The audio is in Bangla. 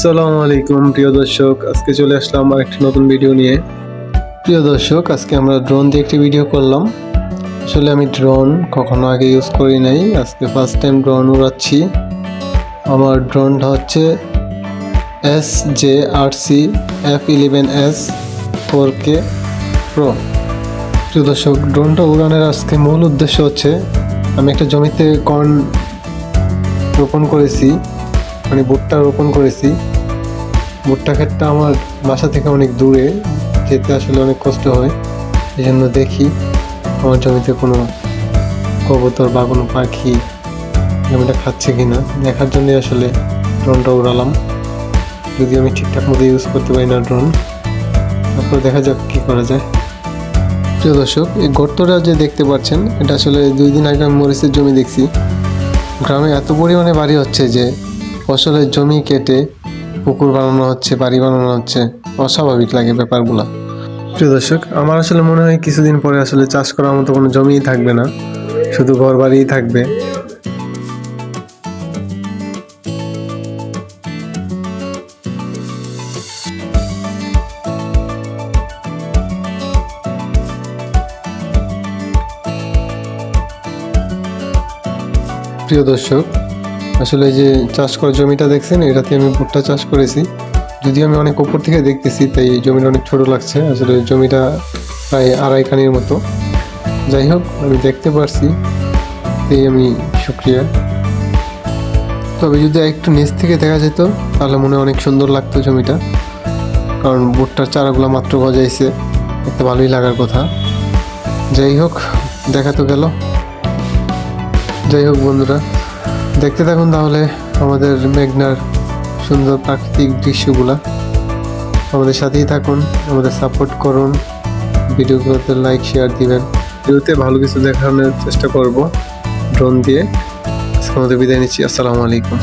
আসসালামু আলাইকুম প্রিয় দর্শক, আজকে চলে আসলাম আরেকটি নতুন ভিডিও নিয়ে। প্রিয় দর্শক, আজকে আমরা ড্রোন দিয়ে একটি ভিডিও করলাম। আসলে আমি ড্রোন কখনো আগে ইউজ করি নাই, আজকে ফার্স্ট টাইম ড্রোন উড়াচ্ছি। আমার ড্রোনটা হচ্ছে SJ-RC F11S 4K Pro। প্রিয় দর্শক, ড্রোনটা উড়ানোর আজকে মূল উদ্দেশ্য হচ্ছে আমি একটা জমিতে কর্ন রোপণ করেছি, মানে ভুট্টা রোপণ করেছি। ভুট্টা ক্ষেতটা আমার বাসা থেকে অনেক দূরে, যেতে আসলে অনেক কষ্ট হয়। এই জন্য দেখি আমার জমিতে কোনো কবুতর বা কোনো পাখি জমিটা খাচ্ছে কিনা, দেখার জন্য আসলে ড্রোনটা উড়ালাম। যদি আমি ঠিকঠাক মতো ইউজ করতে পারি না ড্রোন, তারপর দেখা যাক কী করা যায়। প্রিয় দর্শক, এই গর্তটা যে দেখতে পাচ্ছেন, এটা আসলে 2 দিন আগে আমি মরিচের জমি দেখছি। গ্রামে এত পরিমাণে বাড়ি হচ্ছে যে ফসলের জমি কেটে পুকুর বানানো হচ্ছে, বাড়ি বানানো হচ্ছে। অস্বাভাবিক লাগে ব্যাপারগুলো। প্রিয় দর্শক, আমার আসলে মনে হয় কিছুদিন পরে আসলে চাষ করার মতো কোনো জমিই থাকবে না, শুধু ঘর বাড়িই থাকবে। প্রিয় দর্শক, আসলে যে চাষ করা জমিটা দেখছেন, এটাতে আমি ভুট্টা চাষ করেছি। যদিও আমি অনেক উপর থেকে দেখতেছি, তাই জমিটা অনেক ছোট লাগছে। আসলে জমিটা প্রায় 2.5 কানির মতো। যাই হোক, আমি দেখতে পারছি, তাই আমি শুকরিয়া। তবে যদি একটু নিচ থেকে দেখা যেত তাহলে মনে অনেক সুন্দর লাগতো জমিটা, কারণ ভুট্টার চারাগুলো মাত্র গজাইছে, দেখতে ভালোই লাগার কথা। যাই হোক, দেখা তো গেল। যাই হোক বন্ধুরা, দেখতে থাকুন তাহলে আমাদের মেঘনার সুন্দর প্রাকৃতিক দৃশ্যগুলা। আমাদের সাথেই থাকুন, আমাদের সাপোর্ট করুন, ভিডিওগুলোতে লাইক শেয়ার দিবেন। ভিডিওতে ভালো কিছু দেখানোর চেষ্টা করব ড্রোন দিয়ে। আজকে আমাদের বিদায় নিচ্ছি। আসসালামু আলাইকুম।